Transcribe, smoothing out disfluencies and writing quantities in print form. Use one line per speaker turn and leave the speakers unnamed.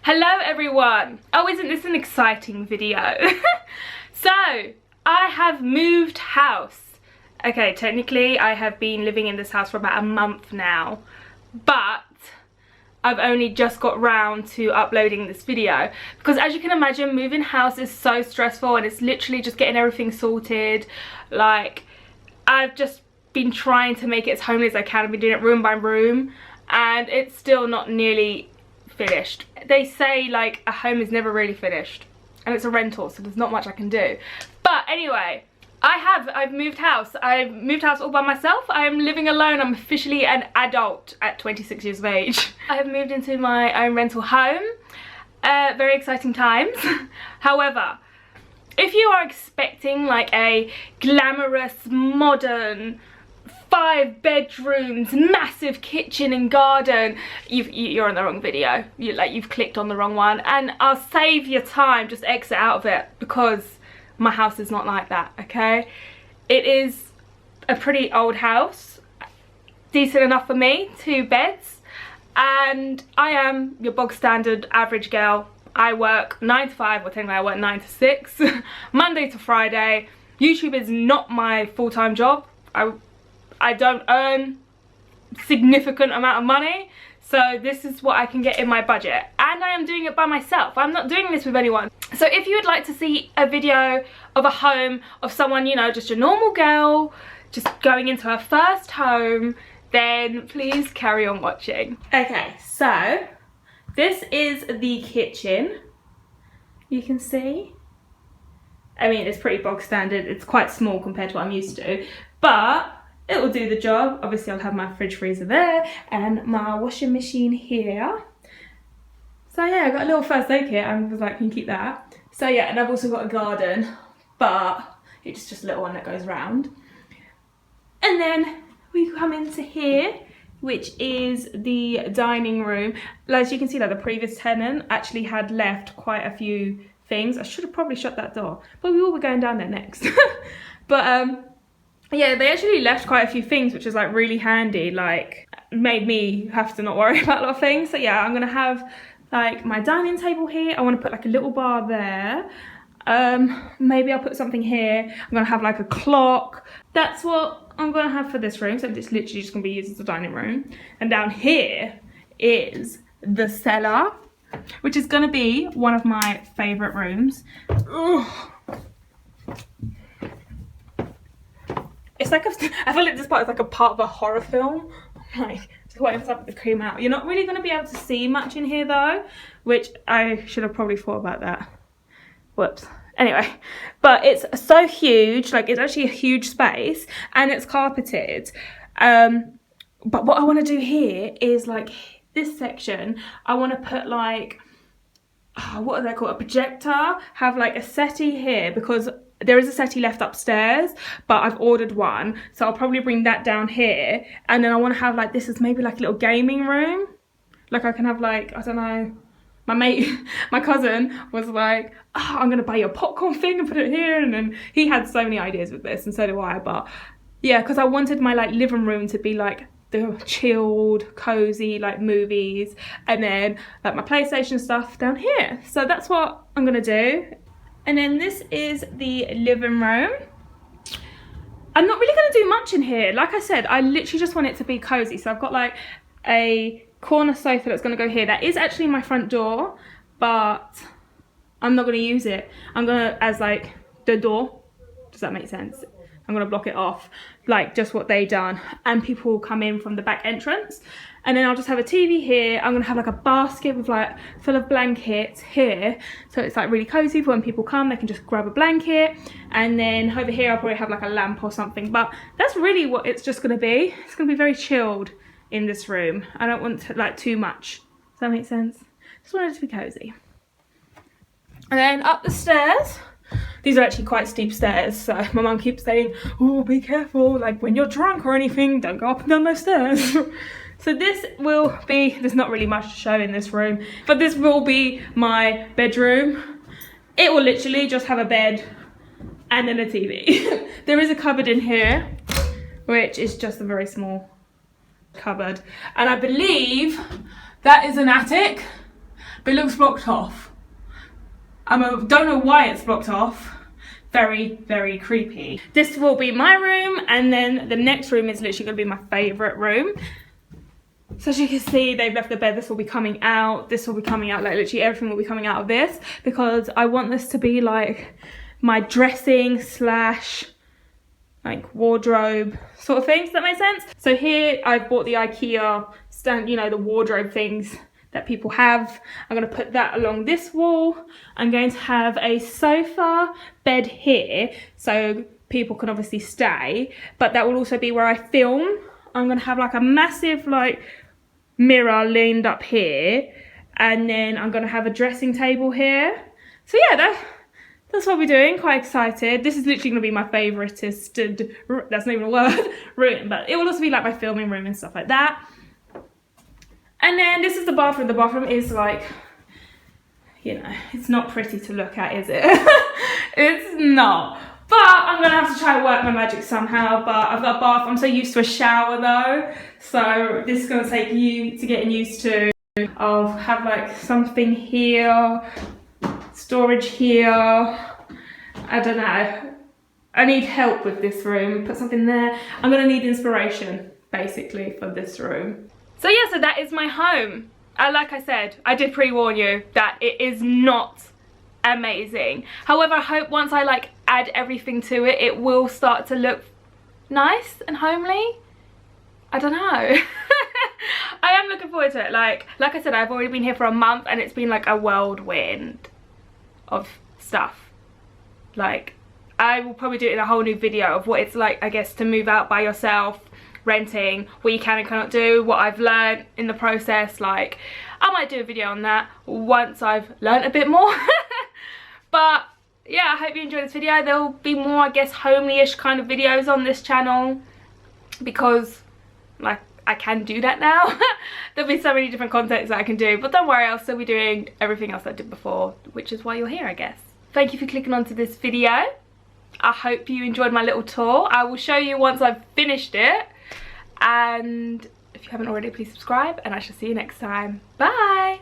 Hello everyone! Oh, isn't this an exciting video? So, I have moved house. Okay, technically I have been living in this house for about a month now, but I've only just got round to uploading this video because, as you can imagine, moving house is so stressful and it's literally just getting everything sorted. Like, I've just been trying to make it as homely as I can. I've been doing it room by room and it's still not nearly finished. They say like a home is never really finished and it's a rental, so there's not much I can do. But anyway, I've moved house. I've moved house all by myself. I'm living alone. I'm officially an adult at 26 years of age. I have moved into my own rental home. Very exciting times. However, if you are expecting like a glamorous, modern, 5 bedrooms, massive kitchen and garden, you're on the wrong video. You've clicked on the wrong one, and I'll save your time. Just exit out of it because my house is not like that, okay? It is a pretty old house, decent enough for me, 2 beds, and I am your bog standard average girl. I work 9 to 5, or technically I work 9 to 6, Monday to Friday. YouTube is not my full-time job. I don't earn significant amount of money, so this is what I can get in my budget, and I am doing it by myself. I'm not doing this with anyone. So if you would like to see a video of a home of someone, you know, just a normal girl just going into her first home, then please carry on watching. Okay, so this is the kitchen. You can see, I mean, it's pretty bog standard. It's quite small compared to what I'm used to, but it will do the job. Obviously I'll have my fridge freezer there and my washing machine here. So yeah, I got a little first aid kit. I was like, can you keep that? So yeah, and I've also got a garden, but it's just a little one that goes round. And then we come into here, which is the dining room. As you can see, like, the previous tenant actually had left quite a few things. I should have probably shut that door, but we will be going down there next. But yeah, they actually left quite a few things, which is like really handy, like made me have to not worry about a lot of things. So yeah, I'm gonna have like my dining table here. I want to put like a little bar there. Maybe I'll put something here. I'm gonna have like a clock. That's what I'm gonna have for this room. So it's literally just gonna be used as a dining room. And down here is the cellar, which is gonna be one of my favorite rooms. Ugh. It's like I feel like this part is like a part of a horror film. Like, just waiting for something to come out. You're not really going to be able to see much in here though, which I should have probably thought about that. Whoops. Anyway, but it's so huge. Like, it's actually a huge space and it's carpeted. But what I want to do here is like this section. I want to put like, what are they called? A projector. Have like a settee here because there is a settee left upstairs, but I've ordered one, so I'll probably bring that down here. And then I want to have like, this is maybe like a little gaming room. Like, I can have like, I don't know, my mate, my cousin was like, oh, I'm gonna buy you a popcorn thing and put it here, and then he had so many ideas with this, and so do I. But yeah, because I wanted my like living room to be like the chilled, cozy like movies, and then like my PlayStation stuff down here. So that's what I'm gonna do. And then this is the living room. I'm not really going to do much in here. Like I said, I literally just want it to be cozy. So I've got like a corner sofa that's going to go here. That is actually my front door, but I'm not going to use it. I'm going to, as like the door. Does that make sense? I'm going to block it off, like just what they done. And people will come in from the back entrance. And then I'll just have a TV here. I'm going to have like a basket with like full of blankets here. So it's like really cozy for when people come, they can just grab a blanket. And then over here, I'll probably have like a lamp or something. But that's really what it's just going to be. It's going to be very chilled in this room. I don't want to, like, too much. Does that make sense? Just want it to be cozy. And then up the stairs. These are actually quite steep stairs, so my mum keeps saying, oh, be careful, like when you're drunk or anything, don't go up and down those stairs. So this will be, there's not really much to show in this room, but this will be my bedroom. It will literally just have a bed and then a TV. There is a cupboard in here, which is just a very small cupboard. And I believe that is an attic, but it looks blocked off. I don't know why it's blocked off. Very, very creepy. This will be my room, and then the next room is literally gonna be my favorite room. So as you can see, they've left the bed. This will be coming out. This will be coming out. Like literally everything will be coming out of this, because I want this to be like my dressing slash like wardrobe sort of thing. Does that make sense? So here I've bought the IKEA stand, you know, the wardrobe things that people have. I'm going to put that along this wall. I'm going to have a sofa bed here, so people can obviously stay, but that will also be where I film. I'm going to have like a massive like mirror leaned up here, and then I'm going to have a dressing table here. So yeah, that's what we're doing. Quite excited. This is literally going to be my favoritist, that's not even a word, room, but it will also be like my filming room and stuff like that. And then this is the bathroom. The bathroom is like, you know, it's not pretty to look at, is it? It's not. But I'm going to have to try and work my magic somehow. But I've got a bath. I'm so used to a shower though. So this is going to take you to getting used to. I'll have like something here, storage here. I don't know. I need help with this room. Put something there. I'm going to need inspiration basically for this room. So yeah, so that is my home. Like I said, I did pre-warn you that it is not amazing. However, I hope once I like add everything to it, it will start to look nice and homely. I don't know. I am looking forward to it. Like I said, I've already been here for a month and it's been like a whirlwind of stuff. Like, I will probably do it in a whole new video of what it's like, I guess, to move out by yourself, renting, what you can and cannot do, what I've learned in the process. Like, I might do a video on that once I've learned a bit more. But yeah, I hope you enjoyed this video. There will be more, I guess, homely-ish kind of videos on this channel, because like I can do that now. There'll be so many different contents that I can do, but don't worry, I'll still be doing everything else I did before, which is why you're here, I guess. Thank you for clicking onto this video. I hope you enjoyed my little tour. I will show you once I've finished it. And if you haven't already, please subscribe, and I shall see you next time. Bye!